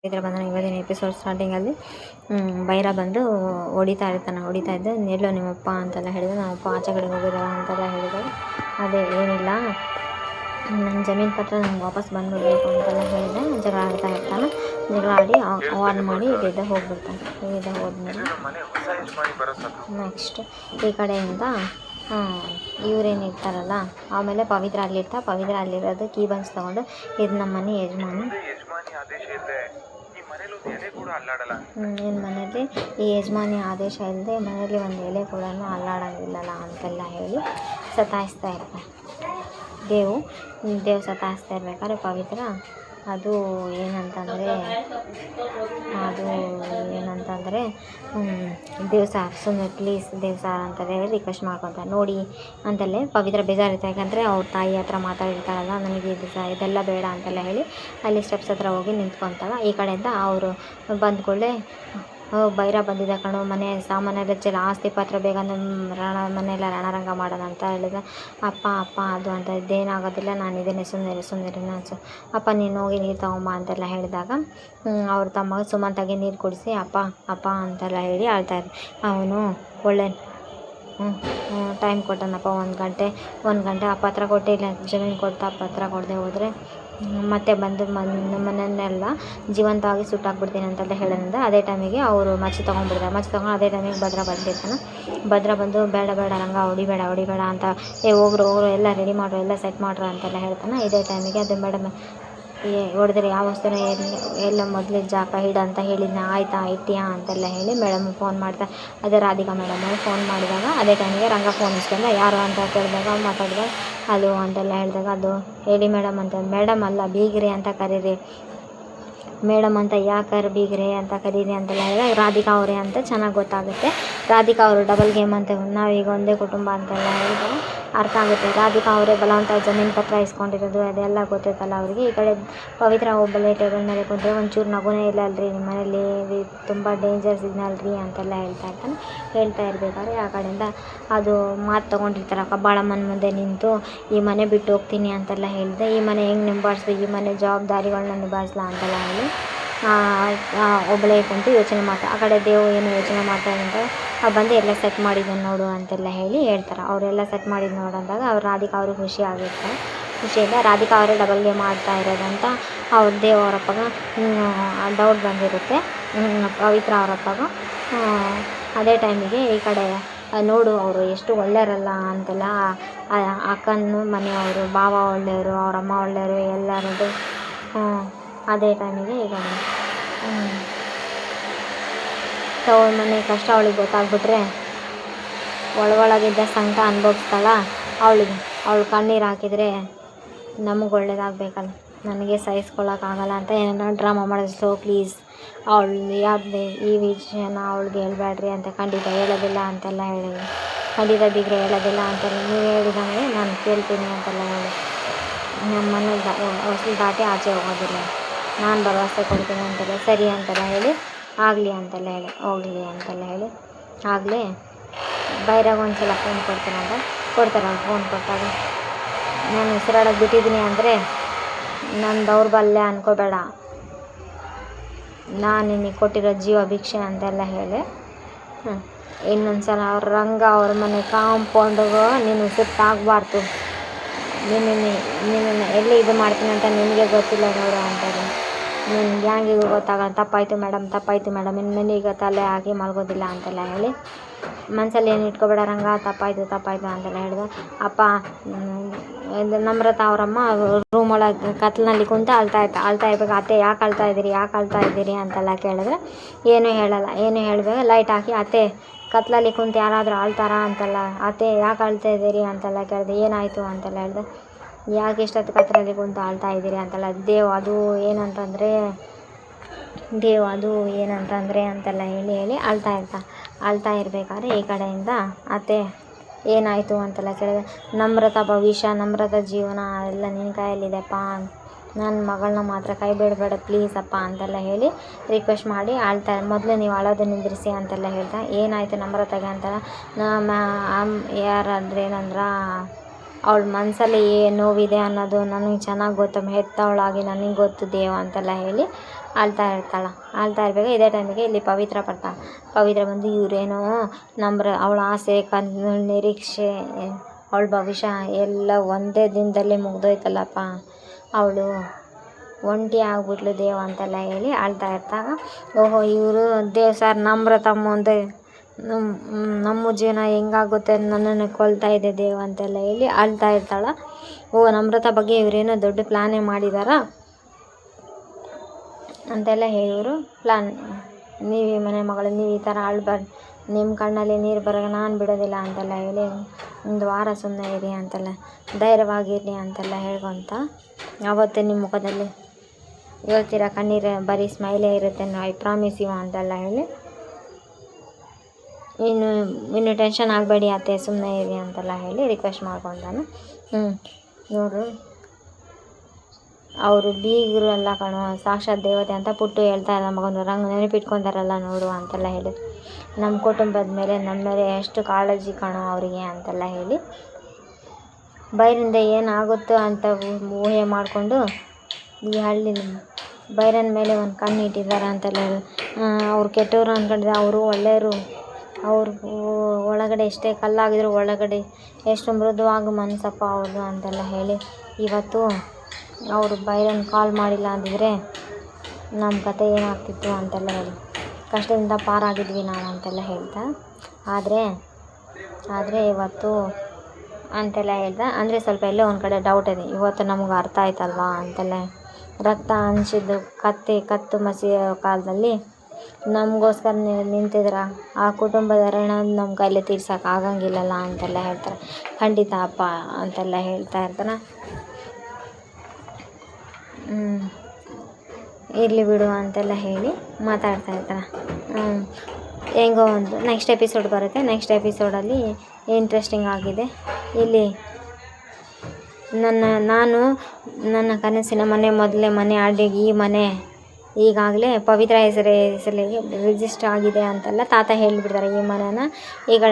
ಇದ್ರ ಬಂದ ಇವತ್ತಿನ ಎಪಿಸೋಡ್ ಸ್ಟಾರ್ಟಿಂಗಲ್ಲಿ ಬೈರ ಬಂದು ಹೊಡಿತಾ ಇದ್ದೆ ಎಲ್ಲೋ ನಿಮ್ಮಪ್ಪ ಅಂತೆಲ್ಲ ಹೇಳಿದ್ರು. ನಮ್ಮಪ್ಪ ಆಚೆ ಕಡೆ ಹೋಗಿದಾರ ಅಂತೆಲ್ಲ ಹೇಳಿದಾಗ ಅದೇ ಏನಿಲ್ಲ ನನ್ನ ಜಮೀನು ಪತ್ರ ನಂಗೆ ವಾಪಸ್ ಬಂದುಬಿಡ್ಬೇಕು ಅಂತೆಲ್ಲ ಹೇಳಿದೆ. ಜಗಳ ಆಡ್ತಾ ಇರ್ತಾನೆ. ಜಗಳ ಆಡಿ ವಾರ್ನ್ ಮಾಡಿ ಇಲ್ಲಿದ್ದ ಹೋಗ್ಬಿಡ್ತಾನೆ. ಇಲ್ಲಿದ್ದ ಹೋದ್ಮೇಲೆ ನೆಕ್ಸ್ಟ್ ಈ ಕಡೆಯಿಂದ ಇವರೇನು ಇರ್ತಾರಲ್ಲ, ಆಮೇಲೆ ಪವಿತ್ರ ಅಲ್ಲಿರೋದು ಕೀ ಬನ್ಸ್ ತೊಗೊಂಡು ಇದು ನಮ್ಮ ಮನೆ ಯಜಮಾನಿ, ನಿನ್ನ ಮನೇಲಿ ಈ ಯಜಮಾನಿ ಆದೇಶ ಇಲ್ಲದೆ ಮನೇಲಿ ಒಂದು ಎಲೆ ಕೂಡ ಅಲ್ಲಾಡಂಗಿಲ್ಲಲ್ಲ ಅಂತೆಲ್ಲ ಹೇಳಿ ಸತಾಯಿಸ್ತಾ ಇರ್ತಾರೆ. ದೇವ್ ಸತಾಯಿಸ್ತಾ ಇರ್ಬೇಕಾದ್ರೆ ಪವಿತ್ರ ಅದು ಏನಂತಂದರೆ ದೇವ್ ಸಾರ್ ಸುಮ್ಮನೆ ಪ್ಲೀಸ್ ದೇವ್ ಸಾರ್ ಅಂತಾರೆ ರಿಕ್ವೆಸ್ಟ್ ಮಾಡ್ಕೊತಾರೆ. ನೋಡಿ ಅಂತಲ್ಲೇ ಪವಿತ್ರ ಬೇಜಾರಿರುತ್ತೆ. ಯಾಕಂದರೆ ಅವ್ರ ತಾಯಿ ಹತ್ರ ಮಾತಾಡಿರ್ತಾಳಲ್ಲ, ನನಗೆ ಇದೆಲ್ಲ ಬೇಡ ಅಂತೆಲ್ಲ ಹೇಳಿ ಅಲ್ಲಿ ಸ್ಟೆಪ್ಸ್ ಹತ್ರ ಹೋಗಿ ನಿಂತ್ಕೊತಾಳ. ಈ ಕಡೆಯಿಂದ ಅವರು ಬಂದ್ಕೊಳ್ಳೆ ಬೈರ ಬಂದಿದ್ದ ಕಣೋ, ಮನೆ ಸಾಮಾನೆಲ್ಲ ಚೆಲ್ಲ ಆಸ್ತಿ ಪತ್ರ ಬೇಗ ನಮ್ಮ ಮನೆಯೆಲ್ಲ ರಣರಂಗ ಮಾಡೋಣ ಅಂತ ಹೇಳಿದೆ. ಅಪ್ಪ ಅದು ಅಂತ ಇದೇನಾಗೋದಿಲ್ಲ, ನಾನು ಇದ್ದೇನೆ, ಸುಮ್ಮನೆ ಅಪ್ಪ ನೀನು ಹೋಗಿ ನೀರು ತಗೊಂಬ ಅಂತೆಲ್ಲ ಹೇಳಿದಾಗ ಅವ್ರ ತಮ್ಮ ಸುಮಂತಾಗೆ ನೀರು ಕುಡಿಸಿ ಅಪ್ಪ ಅಂತೆಲ್ಲ ಹೇಳಿ ಆಳ್ತಾಯಿದ್ರು. ಅವನು ಒಳ್ಳೆ ಟೈಮ್ ಕೊಟ್ಟನಪ್ಪ, ಒಂದು ಗಂಟೆ ಆ ಪತ್ರ ಕೊಟ್ಟಿಲ್ಲ, ಜಮೀನು ಕೊಡ್ತಾ ಪತ್ರ ಕೊಡದೆ ಹೋದರೆ ಮತ್ತೆ ಬಂದು ಮನೆಯನ್ನೆಲ್ಲ ಜೀವಂತವಾಗಿ ಸುಟ್ಟಾಕ್ಬಿಡ್ತೀನಿ ಅಂತೆಲ್ಲ ಹೇಳಿದ್ರಿಂದ ಅದೇ ಟೈಮಿಗೆ ಅವರು ಮಚ್ಚಿ ತೊಗೊಂಡು ಅದೇ ಟೈಮಿಗೆ ಭದ್ರ ಬಂದಿರ್ತಾನೆ. ಭದ್ರ ಬಂದು ಬೇಡ ರಂಗ ಹೊಡಿಬೇಡ ಅಂತ ಹೋಗ್ರು ಎಲ್ಲ ರೆಡಿ ಮಾಡ್ರು, ಎಲ್ಲ ಸೆಟ್ ಮಾಡ್ರು ಅಂತೆಲ್ಲ ಹೇಳ್ತಾನೆ. ಇದೇ ಟೈಮಿಗೆ ಅದು ಮೇಡಮ್ ಹೊಡೆದ್ರೆ ಯಾವ ವಸ್ತುನ ಎಲ್ಲ ಮೊದಲೇ ಜಾಕ ಅಂತ ಹೇಳಿದ್ನ, ಆಯ್ತಾ ಇಟ್ಟಿಯಾ ಅಂತೆಲ್ಲ ಹೇಳಿ ಮೇಡಮ್ ಫೋನ್ ಮಾಡ್ತಾ ಅದೇ ರಾಧಿಕಾ ಮೇಡಮ್ ಅವ್ರು ಫೋನ್ ಮಾಡಿದಾಗ ಅದೇ ಟೈಮಿಗೆ ರಂಗ ಫೋನ್ ಇಸ್ಕೊಂಡ ಯಾರು ಅಂತ ಕೇಳಿದಾಗ ಮಾತಾಡಿದಾಗ ಅದು ಅಂತೆಲ್ಲ ಹೇಳಿದಾಗ ಅದು ಹೇಳಿ ಮೇಡಮ್ ಅಂತ, ಮೇಡಮ್ ಅಲ್ಲ ಬೀಗ್ರಿ ಅಂತ ಕರೀರಿ, ಮೇಡಮ್ ಅಂತ ಯಾಕರ್ ಬೀಗ್ರೆ ಅಂತ ಕರೀರಿ ಅಂತೆಲ್ಲ ಹೇಳಿದಾಗ ರಾಧಿಕಾ ಅವರೇ ಅಂತ ಚೆನ್ನಾಗಿ ಗೊತ್ತಾಗುತ್ತೆ. ರಾಧಿಕಾ ಅವರು ಡಬಲ್ ಗೇಮ್ ಅಂತ ನಾವೀಗ ಒಂದೇ ಕುಟುಂಬ ಅಂತೆಲ್ಲ ಹೇಳಿದಾಗ ಅರ್ಥ ಆಗುತ್ತೆ. ರಾಧಿಕಾ ಅವರೇ ಬಲವಂತ ಜಮೀನು ಪತ್ರ ಇಸ್ಕೊಂಡಿರೋದು ಅದೆಲ್ಲ ಗೊತ್ತೈತಲ್ಲ ಅವರಿಗೆ. ಈ ಕಡೆ ಪವಿತ್ರ ಒಬ್ಬಳೇ ಟೇಬಲ್ ಮೇಲೆ ಕುಂತ್ರೆ ಒಂಚೂರು ನಗುನೇ ಇಲ್ಲ ಅಲ್ರಿ, ನಿಮ್ಮ ಮನೇಲಿ ತುಂಬ ಡೇಂಜರ್ ಸಿಗ್ನಲ್ ರೀ ಅಂತೆಲ್ಲ ಹೇಳ್ತಾ ಇರ್ಬೇಕಾದ್ರೆ ಆ ಕಡೆಯಿಂದ ಅದು ಮಾತು ತೊಗೊಂಡಿರ್ತಾರೆ. ಕಬ್ಬಾಳಮ್ಮನ ಮುಂದೆ ನಿಂತು ಈ ಮನೆ ಬಿಟ್ಟು ಹೋಗ್ತೀನಿ ಅಂತೆಲ್ಲ ಹೇಳಿದೆ, ಈ ಮನೆ ಹೆಂಗೆ ನಿಭಾಯಿಸ್ದು, ಈ ಮನೆ ಜವಾಬ್ದಾರಿಗಳನ್ನ ನಿಭಾಯಿಸ್ಲಾ ಅಂತೆಲ್ಲ ಹೇಳಿ ಒಬ್ಬಳೇ ಕುಂತು ಯೋಚನೆ ಮಾಡ್ತಾರೆ. ಆ ಕಡೆ ದೇವು ಏನು ಯೋಚನೆ ಮಾಡ್ತಾರೆ ಅಂತ ಬಂದು ಎಲ್ಲ ಸೆಟ್ ಮಾಡಿದ್ದಾನೆ ನೋಡು ಅಂತೆಲ್ಲ ಹೇಳಿ ಹೇಳ್ತಾರೆ. ಅವರೆಲ್ಲ ಸೆಟ್ ಮಾಡಿದ್ದು ನೋಡಂದಾಗ ಅವ್ರು ರಾಧಿಕಾ ಅವ್ರಿಗೆ ಖುಷಿಯಿಂದ ರಾಧಿಕಾ ಅವರೇ ಡಬಲ್ ಗೇಮ್ ಮಾಡ್ತಾ ಇರೋದಂತ ಅವ್ರ ದೇವ್ ಅವರಪ್ಪಗ ಡೌಟ್ ಬಂದಿರುತ್ತೆ. ಪವಿತ್ರ ಅವರಪ್ಪಗ ಅದೇ ಟೈಮಿಗೆ ಈ ಕಡೆ ನೋಡು ಅವರು ಎಷ್ಟು ಒಳ್ಳೆಯರಲ್ಲ ಅಂತೆಲ್ಲ ಅಕ್ಕನ ಮನೆಯವರು, ಭಾವ ಒಳ್ಳೆಯವರು, ಅವರಮ್ಮ ಒಳ್ಳೆಯವರು ಎಲ್ಲರದು. ಅದೇ ಟೈಮಿಗೆ ಈಗ ತವ್ರ ಮನೆ ಕಷ್ಟ ಅವಳಿಗೆ ಗೊತ್ತಾಗ್ಬಿಟ್ರೆ ಒಳಗಿದ್ದ ಸಂಕಟ ಅನುಭವಿಸ್ತಾಳ. ಅವಳು ಕಣ್ಣೀರು ಹಾಕಿದರೆ ನಮಗೆ ಒಳ್ಳೇದಾಗಬೇಕಲ್ಲ, ನನಗೆ ಸಹಿಸ್ಕೊಳ್ಳೋಕ್ಕಾಗಲ್ಲ ಅಂತ ಏನಾರ ಡ್ರಾಮಾ ಮಾಡಿದ್ರು. ಪ್ಲೀಸ್ ಅವಳು ಯಾವುದೇ ಈ ವಿಷಯನ ಅವಳಿಗೆ ಹೇಳ್ಬೇಡ್ರಿ ಅಂತ, ಖಂಡಿತ ಹೇಳೋದಿಲ್ಲ ಅಂತೆಲ್ಲ ಹೇಳಿ, ಖಂಡಿತ ಬಿಗ್ರೆ ಹೇಳೋದಿಲ್ಲ ಅಂತೆಲ್ಲ ನೀವು ಹೇಳಿದಂಗೆ ನಾನು ಕೇಳ್ತೀನಿ ಅಂತೆಲ್ಲ ಹೇಳಿ, ನಮ್ಮ ಮನೆ ಹೊಸಲು ದಾಟಿ ಆಚೆ ಹೋಗೋದಿಲ್ಲ, ನಾನು ಭರವಸೆ ಕೊಡ್ತೀನಿ ಅಂತೆಲ್ಲ ಸರಿ ಅಂತೆಲ್ಲ ಹೇಳಿ ಆಗಲಿ ಅಂತೆಲ್ಲ ಹೇಳಿ ಹೋಗಲಿ ಅಂತೆಲ್ಲ ಹೇಳಿ ಆಗಲೇ ಬೈರಾಗ ಒಂದ್ಸಲ ಫೋನ್ ಕೊಡ್ತಾರೆ. ಫೋನ್ ಕೊಟ್ಟಾಗ ನಾನು ಉಸಿರಾಡೋಕೆ ಬಿಟ್ಟಿದ್ದೀನಿ ಅಂದರೆ ನನ್ನ ದೌರ್ಬಲ್ಯ ಅನ್ಕೋಬೇಡ, ನಾನು ನಿನಗೆ ಕೊಟ್ಟಿರೋ ಜೀವ ಭಿಕ್ಷೆ ಅಂತೆಲ್ಲ ಹೇಳಿ ಇನ್ನೊಂದು ಸಲ ಅವ್ರ ರಂಗ ಅವ್ರ ಮನೆ ಕಾಂಪೌಂಡ್ಗೆ ನೀನು ಸುತ್ತಾಗಬಾರ್ದು, ನಿನ್ನನ್ನು ಎಲ್ಲಿ ಇದು ಮಾಡ್ತೀನಿ ಅಂತ ನಿನಗೆ ಗೊತ್ತಿಲ್ಲ ನೋಡು ಅಂತಾರೆ. ನಿನ್ನ ಗ್ಯಾಂಗಿಗೂ ಗೊತ್ತಾಗಲ್ಲ, ತಪ್ಪಾಯಿತು ಮೇಡಮ್ ಇನ್ಮೇಲೆ ಈಗ ತಲೆ ಹಾಕಿ ಮಲಗೋದಿಲ್ಲ ಅಂತೆಲ್ಲ ಹೇಳಿ ಮನಸ್ಸಲ್ಲಿ ಏನು ಇಟ್ಕೊಬೇಡ ರಂಗ, ತಪ್ಪಾಯಿತು ಅಂತೆಲ್ಲ ಹೇಳಿದೆ. ಅಪ್ಪ ನಮ್ರತಾ ಅವರಮ್ಮ ರೂಮ್ ಒಳಗೆ ಕತ್ಲಿನಲ್ಲಿ ಕುಂತು ಅಳ್ತಾ ಇರ್ಬೇಕು. ಅತ್ತೆ ಯಾಕೆ ಅಳ್ತಾ ಇದ್ದೀರಿ ಅಂತೆಲ್ಲ ಕೇಳಿದ್ರೆ ಏನೂ ಹೇಳಬೇಕು. ಲೈಟ್ ಹಾಕಿ ಅತ್ತೆ ಕತ್ಲಲ್ಲಿ ಕುಂತು ಯಾರಾದರೂ ಅಳ್ತಾರಾ ಅಂತೆಲ್ಲ, ಅತ್ತೆ ಯಾಕೆ ಅಳ್ತಾ ಇದ್ದೀರಿ ಅಂತೆಲ್ಲ ಕೇಳಿದೆ. ಏನಾಯಿತು ಅಂತೆಲ್ಲ ಹೇಳಿದೆ. ಯಾಕೆ ಇಷ್ಟೊತ್ತು ಕತ್ಲಲ್ಲಿ ಕುಂತು ಅಳ್ತಾ ಇದ್ದೀರಿ ಅಂತೆಲ್ಲ, ದೇವ್ ಅದು ಏನಂತಂದರೆ ಅಂತೆಲ್ಲ ಹೇಳಿ ಅಳ್ತಾ ಇರಬೇಕಾದ್ರೆ ಈ ಕಡೆಯಿಂದ ಅತ್ತೆ ಏನಾಯಿತು ಅಂತೆಲ್ಲ ಕೇಳಿದೆ. ನಮ್ರತಾ ಭವಿಷ್ಯ, ನಮ್ರತಾ ಜೀವನ ಎಲ್ಲ ನಿನ್ನ ಕೈಯಲ್ಲಿದೆಪ್ಪ, ನನ್ನ ಮಗಳನ್ನ ಮಾತ್ರ ಕೈ ಬಿಡಬೇಡ ಪ್ಲೀಸ್ ಅಪ್ಪ ಅಂತೆಲ್ಲ ಹೇಳಿ ರಿಕ್ವೆಸ್ಟ್ ಮಾಡಿ ಆಳ್ತಾರೆ. ಮೊದಲು ನೀವು ಅಳೋದು ನಿಂದಿರಿಸಿ ಅಂತೆಲ್ಲ ಹೇಳ್ತಾ ಏನಾಯಿತು ನಮ್ರತಾಗೆ ಅಂತೆಲ್ಲ ಯಾರಾದ್ರೆ ಏನಂದ್ರೆ ಅವಳ ಮನಸ್ಸಲ್ಲಿ ಏನು ನೋವಿದೆ ಅನ್ನೋದು ನನಗೆ ಚೆನ್ನಾಗಿ ಗೊತ್ತು, ಹೆತ್ತವಳಾಗಿ ನನಗೆ ಗೊತ್ತು ದೇವ ಅಂತೆಲ್ಲ ಹೇಳಿ ಅಳ್ತಾ ಇರಬೇಕು. ಇದೇ ಟೈಮಿಗೆ ಇಲ್ಲಿ ಪವಿತ್ರ ಬರ್ತಾಳೆ. ಪವಿತ್ರ ಬಂದು ಇವರೇನೋ ಅವಳ ಆಸೆ ಕನಸು ನಿರೀಕ್ಷೆ ಅವಳ ಭವಿಷ್ಯ ಎಲ್ಲ ಒಂದೇ ದಿನದಲ್ಲಿ ಮುಗ್ದೋಯ್ತಲ್ಲಪ್ಪ, ಅವಳು ಒಂಟಿ ಆಗ್ಬಿಟ್ಲು ದೇವ್ ಅಂತೆಲ್ಲ ಹೇಳಿ ಅಳ್ತಾ ಇರ್ತಾಗ, ಓಹೋ ಇವರು ದೇವ್ ಸರ್ ನಮ್ರತ ಮುಂದೆ ನಮ್ಮ ಜೀವನ ಹೆಂಗಾಗುತ್ತೆ, ನನ್ನನ್ನು ಕೊಲ್ತಾ ಇದೆ ದೇವ್ ಅಂತೆಲ್ಲ ಹೇಳಿ ಅಳ್ತಾ ಇರ್ತಾಳೆ. ಓ ನಮ್ರತ ಬಗ್ಗೆ ಇವರೇನೋ ದೊಡ್ಡ ಪ್ಲ್ಯಾನೇ ಮಾಡಿದಾರ ಅಂತೆಲ್ಲ ಹೇಳಿದ್ರು. ನೀವು ಈ ಮನೆ ಮಗಳು, ನೀವು ಈ ಥರ ಅಳ್ಬಾರ್ದು, ನಿಮ್ಮ ಕಣ್ಣಲ್ಲಿ ನೀರು ಬರೋ ನಾನು ಬಿಡೋದಿಲ್ಲ ಅಂತೆಲ್ಲ ಹೇಳಿ, ಒಂದು ವಾರ ಸುಮ್ಮನೆ ಇರಿ ಅಂತೆಲ್ಲ, ಧೈರ್ಯವಾಗಿರಿ ಅಂತೆಲ್ಲ ಹೇಳ್ಕೊತ, ಅವತ್ತು ನಿಮ್ಮ ಮುಖದಲ್ಲಿ ಹೇಳ್ತೀರ ಕಣ್ಣೀರು ಬರೀ ಸ್ಮೈಲೇ ಇರುತ್ತೆ, ಐ ಪ್ರಾಮಿಸ್ ಯು ಅಂತೆಲ್ಲ ಹೇಳಿ, ಇನ್ನು ಟೆನ್ಷನ್ ಆಗಬೇಡಿ ಅತ್ತೆ ಸುಮ್ಮನೆ ಇರಿ ಅಂತೆಲ್ಲ ಹೇಳಿ ರಿಕ್ವೆಸ್ಟ್ ಮಾಡ್ಕೊತಾನೆ. ನೋಡ್ರಿ ಅವರು ಬೀಗರು ಎಲ್ಲ ಕಣೋ ಸಾಕ್ಷಾತ್ ದೇವತೆ ಅಂತ ಪುಟ್ಟು ಹೇಳ್ತಾ ಇಲ್ಲ ಮಗನ ರಂಗ ನೆನಪಿಟ್ಕೊತಾರಲ್ಲ ನೋಡು ಅಂತೆಲ್ಲ ಹೇಳಿ, ನಮ್ಮ ಕುಟುಂಬದ ಮೇಲೆ ನಮ್ಮ ಮೇಲೆ ಎಷ್ಟು ಕಾಳಜಿ ಕಣೋ ಅವರಿಗೆ ಅಂತೆಲ್ಲ ಹೇಳಿ, ಬೈರಿಂದ ಏನಾಗುತ್ತೋ ಅಂತ ಊಹೆ ಮಾಡಿಕೊಂಡು ಈ ಹಳ್ಳಿ ಬೈರನ ಮೇಲೆ ಒಂದು ಕಣ್ಣು ಇಟ್ಟಿದ್ದಾರೆ ಅಂತೆಲ್ಲ ಹೇಳಿ, ಅವ್ರು ಕೆಟ್ಟವರು ಅಂದ್ಕೊಂಡಿದ್ರೆ ಅವರು ಒಳ್ಳೆಯವರು, ಅವ್ರು ಒಳಗಡೆ ಎಷ್ಟೇ ಕಲ್ಲಾಗಿದ್ರು ಒಳಗಡೆ ಎಷ್ಟು ಮೃದುವಾಗಿ ಮನಸ್ಸಪ್ಪ ಅವ್ರದ್ದು ಅಂತೆಲ್ಲ ಹೇಳಿ, ಇವತ್ತು ಅವರು ಬೈರನ್ ಕಾಲ್ ಮಾಡಿಲ್ಲ ಅಂದಿದ್ರೆ ನಮ್ಮ ಕತೆ ಏನಾಗ್ತಿತ್ತು ಅಂತೆಲ್ಲ ಹೇಳಿ, ಕಷ್ಟದಿಂದ ಪಾರಾಗಿದ್ವಿ ನಾವು ಅಂತೆಲ್ಲ ಹೇಳ್ತಾ, ಆದರೆ ಇವತ್ತು ಅಂತೆಲ್ಲ ಹೇಳ್ದ. ಅಂದರೆ ಸ್ವಲ್ಪ ಎಲ್ಲೋ ಒಂದು ಕಡೆ ಡೌಟ್ ಇದೆ, ಇವತ್ತು ನಮಗೆ ಅರ್ಥ ಆಯ್ತಲ್ವಾ ಅಂತೆಲ್ಲ, ರಕ್ತ ಹಂಚಿದ್ದು ಕತ್ತು ಮಸಿಯೋ ಕಾಲದಲ್ಲಿ ನಮಗೋಸ್ಕರ ನಿಂತಿದ್ರ ಆ ಕುಟುಂಬದ ಋಣ ನಮ್ಮ ಕೈಲಿ ತೀರ್ಸೋಕೆ ಆಗಂಗಿಲ್ಲಲ್ಲ ಅಂತೆಲ್ಲ ಹೇಳ್ತಾರೆ. ಖಂಡಿತ ಅಪ್ಪ ಅಂತೆಲ್ಲ ಹೇಳ್ತಾ ಇರ್ತಾನೆ. ಇರಲಿ ಬಿಡು ಅಂತೆಲ್ಲ ಹೇಳಿ ಮಾತಾಡ್ತಾ ಇರ್ತಾನೆ. ಹೆಂಗೋ ಒಂದು ನೆಕ್ಸ್ಟ್ ಎಪಿಸೋಡ್ ಬರುತ್ತೆ. ನೆಕ್ಸ್ಟ್ ಎಪಿಸೋಡಲ್ಲಿ ಇಂಟ್ರೆಸ್ಟಿಂಗ್ ಆಗಿದೆ. ಇಲ್ಲಿ ನನ್ನ ಕನಸಿನ ಮನೆ ಮೊದಲೇ ಮನೆ ಅಡಿಗೆ ಈ ಮನೆ ಈಗಾಗಲೇ ಪವಿತ್ರ ಹೆಸರಿಗೆ ರಿಜಿಸ್ಟರ್ ಆಗಿದೆ ಅಂತೆಲ್ಲ ತಾತ ಹೇಳಿಬಿಡ್ತಾರೆ. ಈ ಮನೆನ ಈಗ